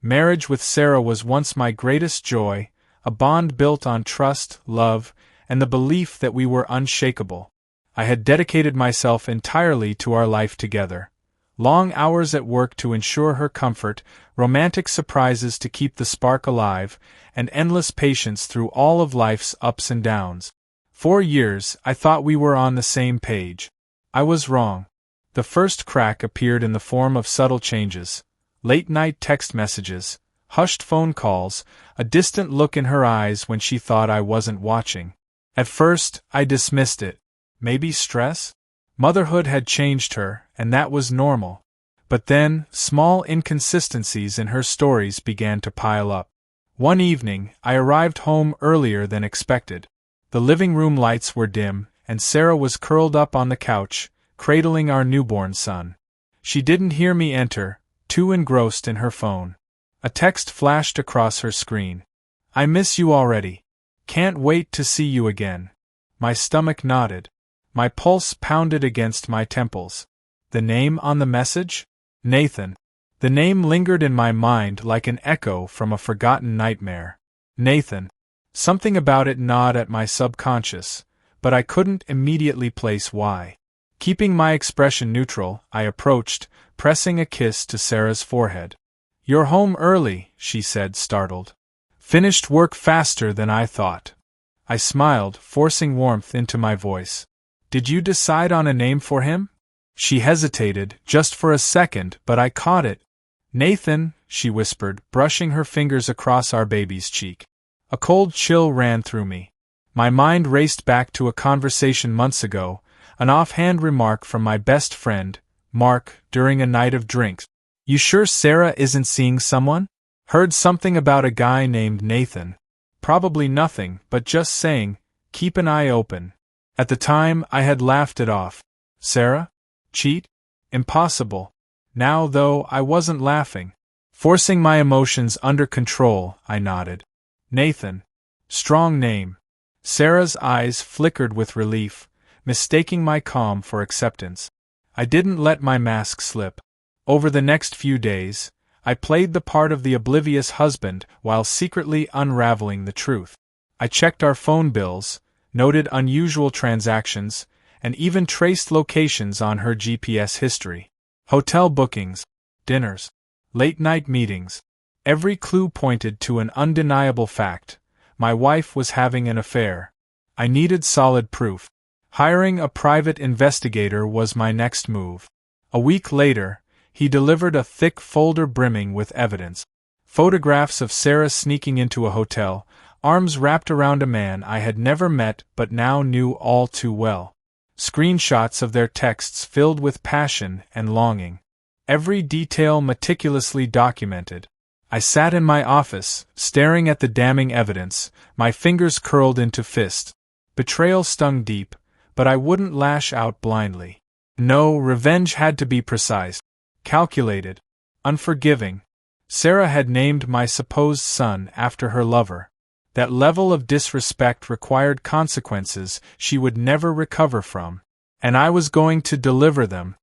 Marriage with Sarah was once my greatest joy, a bond built on trust, love, and the belief that we were unshakable. I had dedicated myself entirely to our life together. Long hours at work to ensure her comfort, romantic surprises to keep the spark alive, and endless patience through all of life's ups and downs. 4 years, I thought we were on the same page. I was wrong. The first crack appeared in the form of subtle changes. Late-night text messages, hushed phone calls, a distant look in her eyes when she thought I wasn't watching. At first, I dismissed it. Maybe stress? Motherhood had changed her, and that was normal. But then, small inconsistencies in her stories began to pile up. One evening, I arrived home earlier than expected. The living room lights were dim, and Sarah was curled up on the couch, cradling our newborn son. She didn't hear me enter, too engrossed in her phone. A text flashed across her screen. "I miss you already. Can't wait to see you again." My stomach knotted. My pulse pounded against my temples. The name on the message? Nathan. The name lingered in my mind like an echo from a forgotten nightmare. Nathan. Something about it gnawed at my subconscious, but I couldn't immediately place why. Keeping my expression neutral, I approached, pressing a kiss to Sarah's forehead. "You're home early," she said, startled. "Finished work faster than I thought." I smiled, forcing warmth into my voice. "Did you decide on a name for him?" She hesitated, just for a second, but I caught it. "Nathan," she whispered, brushing her fingers across our baby's cheek. A cold chill ran through me. My mind raced back to a conversation months ago, an offhand remark from my best friend, Mark, during a night of drinks. "You sure Sarah isn't seeing someone? Heard something about a guy named Nathan." Probably nothing, but just saying, "Keep an eye open." At the time, I had laughed it off. Sarah? Cheat? Impossible. Now, though, I wasn't laughing. Forcing my emotions under control, I nodded. "Nathan. Strong name." Sarah's eyes flickered with relief, mistaking my calm for acceptance. I didn't let my mask slip. Over the next few days, I played the part of the oblivious husband while secretly unraveling the truth. I checked our phone bills, noted unusual transactions, and even traced locations on her GPS history. Hotel bookings, dinners, late-night meetings. Every clue pointed to an undeniable fact: my wife was having an affair. I needed solid proof. Hiring a private investigator was my next move. A week later, he delivered a thick folder brimming with evidence. Photographs of Sarah sneaking into a hotel, arms wrapped around a man I had never met but now knew all too well. Screenshots of their texts filled with passion and longing. Every detail meticulously documented. I sat in my office, staring at the damning evidence, my fingers curled into fists. Betrayal stung deep, but I wouldn't lash out blindly. No, revenge had to be precise, calculated, unforgiving. Sarah had named my supposed son after her lover. That level of disrespect required consequences she would never recover from, and I was going to deliver them.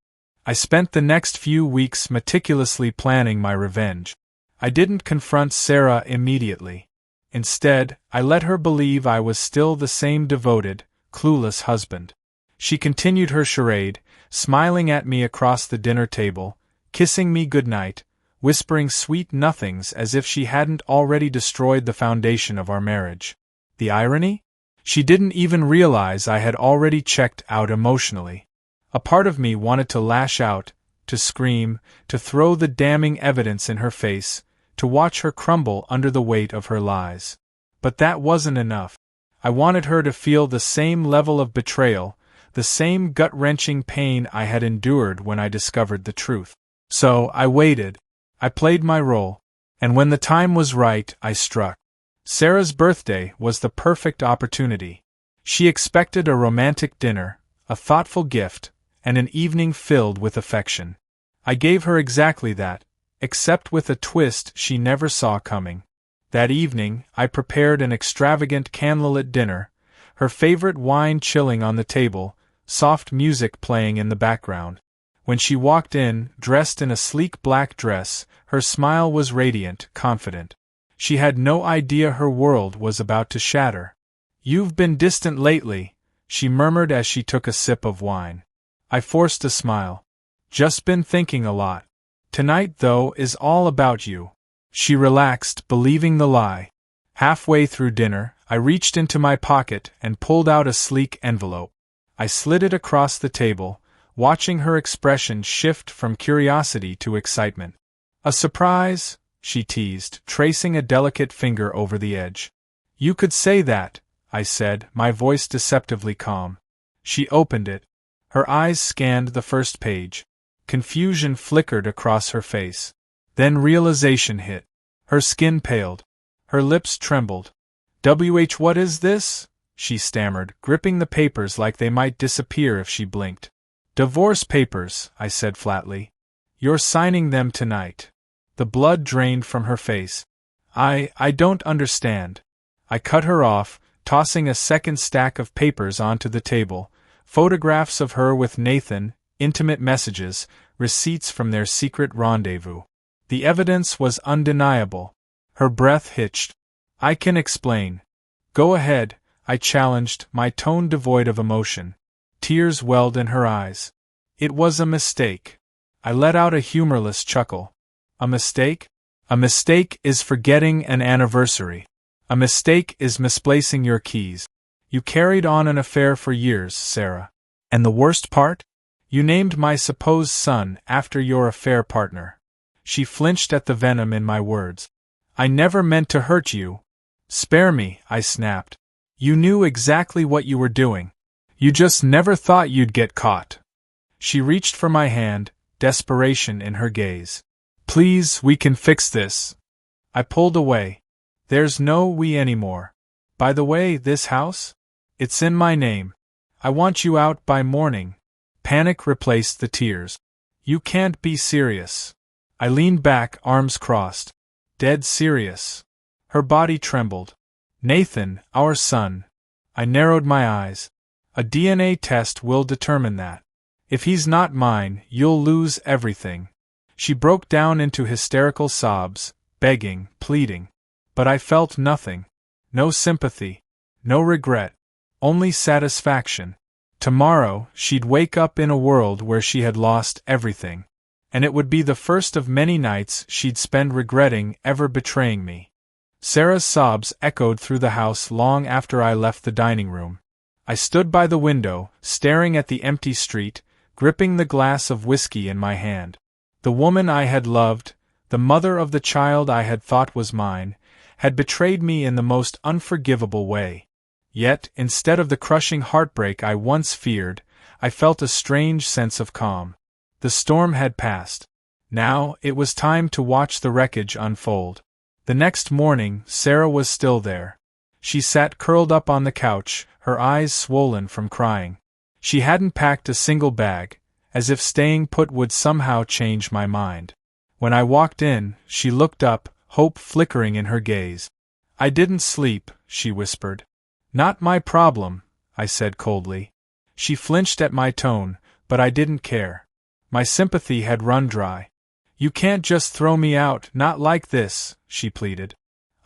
I spent the next few weeks meticulously planning my revenge. I didn't confront Sarah immediately. Instead, I let her believe I was still the same devoted, clueless husband. She continued her charade, smiling at me across the dinner table, kissing me goodnight, whispering sweet nothings as if she hadn't already destroyed the foundation of our marriage. The irony? She didn't even realize I had already checked out emotionally. A part of me wanted to lash out, to scream, to throw the damning evidence in her face, to watch her crumble under the weight of her lies. But that wasn't enough. I wanted her to feel the same level of betrayal, the same gut-wrenching pain I had endured when I discovered the truth. So, I waited. I played my role. And when the time was right, I struck. Sarah's birthday was the perfect opportunity. She expected a romantic dinner, a thoughtful gift, and an evening filled with affection. I gave her exactly that, except with a twist she never saw coming. That evening, I prepared an extravagant candlelit dinner, her favorite wine chilling on the table, soft music playing in the background. When she walked in, dressed in a sleek black dress, her smile was radiant, confident. She had no idea her world was about to shatter. "You've been distant lately," she murmured as she took a sip of wine. I forced a smile. "Just been thinking a lot. Tonight, though, is all about you." She relaxed, believing the lie. Halfway through dinner, I reached into my pocket and pulled out a sleek envelope. I slid it across the table, watching her expression shift from curiosity to excitement. "A surprise?" she teased, tracing a delicate finger over the edge. "You could say that," I said, my voice deceptively calm. She opened it. Her eyes scanned the first page. Confusion flickered across her face. Then realization hit. Her skin paled. Her lips trembled. What is this?" she stammered, gripping the papers like they might disappear if she blinked. "Divorce papers," I said flatly. "You're signing them tonight." The blood drained from her face. I don't understand." I cut her off, tossing a second stack of papers onto the table, photographs of her with Nathan, intimate messages, receipts from their secret rendezvous. The evidence was undeniable. Her breath hitched. "I can explain." "Go ahead," I challenged, my tone devoid of emotion. Tears welled in her eyes. "It was a mistake." I let out a humorless chuckle. "A mistake? A mistake is forgetting an anniversary. A mistake is misplacing your keys. You carried on an affair for years, Sarah. And the worst part? You named my supposed son after your affair partner." She flinched at the venom in my words. "I never meant to hurt you." "Spare me," I snapped. "You knew exactly what you were doing. You just never thought you'd get caught." She reached for my hand, desperation in her gaze. "Please, we can fix this." I pulled away. "There's no we anymore. By the way, this house? It's in my name. I want you out by morning." Panic replaced the tears. "You can't be serious." I leaned back, arms crossed. "Dead serious." Her body trembled. "Nathan, our son." I narrowed my eyes. "A DNA test will determine that. If he's not mine, you'll lose everything." She broke down into hysterical sobs, begging, pleading. But I felt nothing. No sympathy. No regret. Only satisfaction. Tomorrow, she'd wake up in a world where she had lost everything. And it would be the first of many nights she'd spend regretting ever betraying me. Sarah's sobs echoed through the house long after I left the dining room. I stood by the window, staring at the empty street, gripping the glass of whiskey in my hand. The woman I had loved, the mother of the child I had thought was mine, had betrayed me in the most unforgivable way. Yet, instead of the crushing heartbreak I once feared, I felt a strange sense of calm. The storm had passed. Now, it was time to watch the wreckage unfold. The next morning, Sarah was still there. She sat curled up on the couch, her eyes swollen from crying. She hadn't packed a single bag, as if staying put would somehow change my mind. When I walked in, she looked up, hope flickering in her gaze. "I didn't sleep," she whispered. "Not my problem," I said coldly. She flinched at my tone, but I didn't care. My sympathy had run dry. "You can't just throw me out, not like this," she pleaded.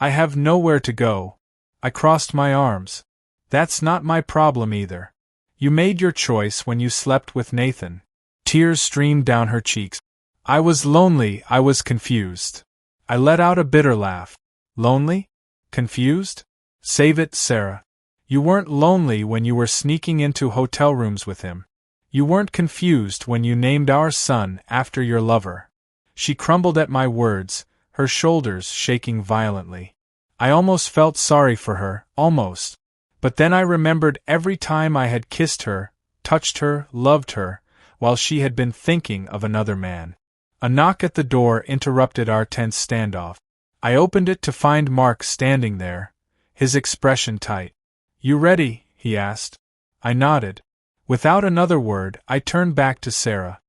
"I have nowhere to go." I crossed my arms. "That's not my problem either. You made your choice when you slept with Nathan." Tears streamed down her cheeks. "I was lonely, I was confused." I let out a bitter laugh. "Lonely? Confused? Save it, Sarah. You weren't lonely when you were sneaking into hotel rooms with him. You weren't confused when you named our son after your lover." She crumbled at my words, her shoulders shaking violently. I almost felt sorry for her, almost. But then I remembered every time I had kissed her, touched her, loved her, while she had been thinking of another man. A knock at the door interrupted our tense standoff. I opened it to find Mark standing there, his expression tight. "You ready?" he asked. I nodded. Without another word, I turned back to Sarah.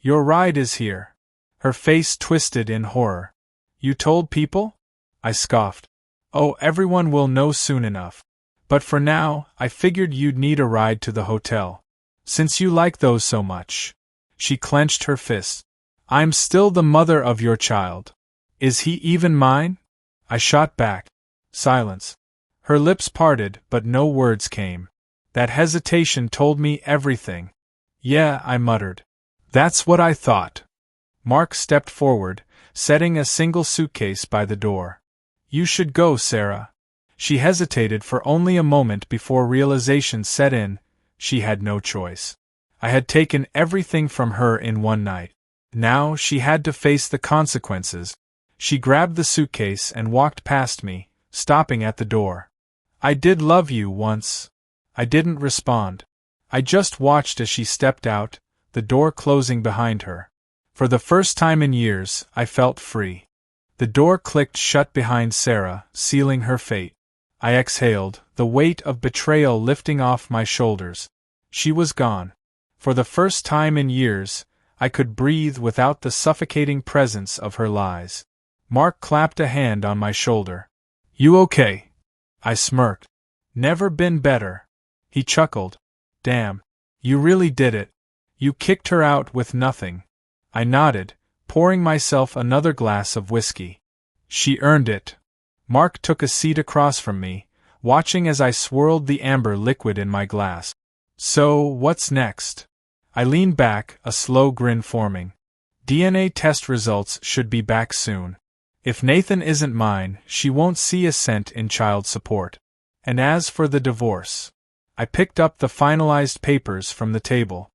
"Your ride is here." Her face twisted in horror. "You told people?" I scoffed. "Oh, everyone will know soon enough. But for now, I figured you'd need a ride to the hotel. Since you like those so much." She clenched her fists. I'm still the mother of your child. Is he even mine? I shot back. Silence. Her lips parted, but no words came. That hesitation told me everything. Yeah, I muttered. That's what I thought. Mark stepped forward, setting a single suitcase by the door. You should go, Sarah. She hesitated for only a moment before realization set in. She had no choice. I had taken everything from her in one night. Now she had to face the consequences. She grabbed the suitcase and walked past me, stopping at the door. I did love you once. I didn't respond. I just watched as she stepped out, the door closing behind her. For the first time in years, I felt free. The door clicked shut behind Sarah, sealing her fate. I exhaled, the weight of betrayal lifting off my shoulders. She was gone. For the first time in years, I could breathe without the suffocating presence of her lies. Mark clapped a hand on my shoulder. You okay? I smirked. Never been better. He chuckled. Damn. You really did it. You kicked her out with nothing. I nodded, pouring myself another glass of whiskey. She earned it. Mark took a seat across from me, watching as I swirled the amber liquid in my glass. So, what's next? I leaned back, a slow grin forming. DNA test results should be back soon. If Nathan isn't mine, she won't see a cent in child support. And as for the divorce, I picked up the finalized papers from the table.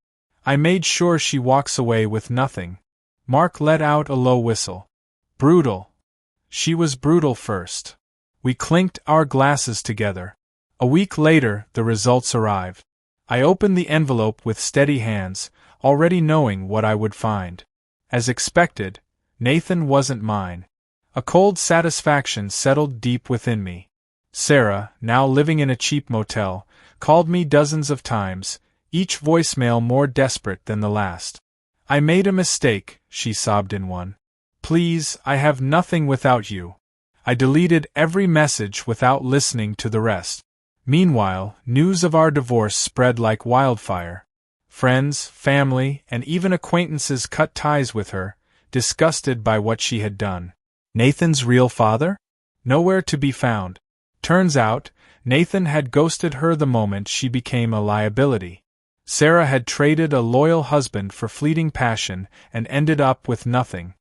I made sure she walks away with nothing. Mark let out a low whistle. Brutal. She was brutal first. We clinked our glasses together. A week later, the results arrived. I opened the envelope with steady hands, already knowing what I would find. As expected, Nathan wasn't mine. A cold satisfaction settled deep within me. Sarah, now living in a cheap motel, called me dozens of times, each voicemail more desperate than the last. I made a mistake, she sobbed in one. Please, I have nothing without you. I deleted every message without listening to the rest. Meanwhile, news of our divorce spread like wildfire. Friends, family, and even acquaintances cut ties with her, disgusted by what she had done. Nathan's real father? Nowhere to be found. Turns out, Nathan had ghosted her the moment she became a liability. Sarah had traded a loyal husband for fleeting passion and ended up with nothing.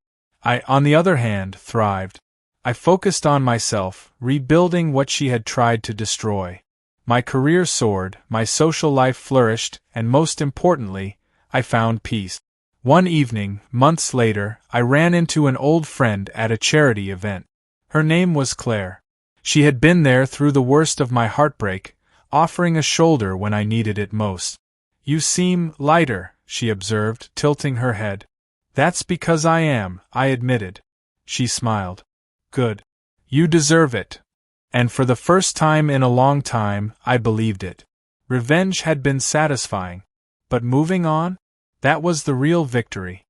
I, on the other hand, thrived. I focused on myself, rebuilding what she had tried to destroy. My career soared, my social life flourished, and most importantly, I found peace. One evening, months later, I ran into an old friend at a charity event. Her name was Claire. She had been there through the worst of my heartbreak, offering a shoulder when I needed it most. You seem lighter, she observed, tilting her head. That's because I am, I admitted. She smiled. Good. You deserve it. And for the first time in a long time, I believed it. Revenge had been satisfying. But moving on? That was the real victory.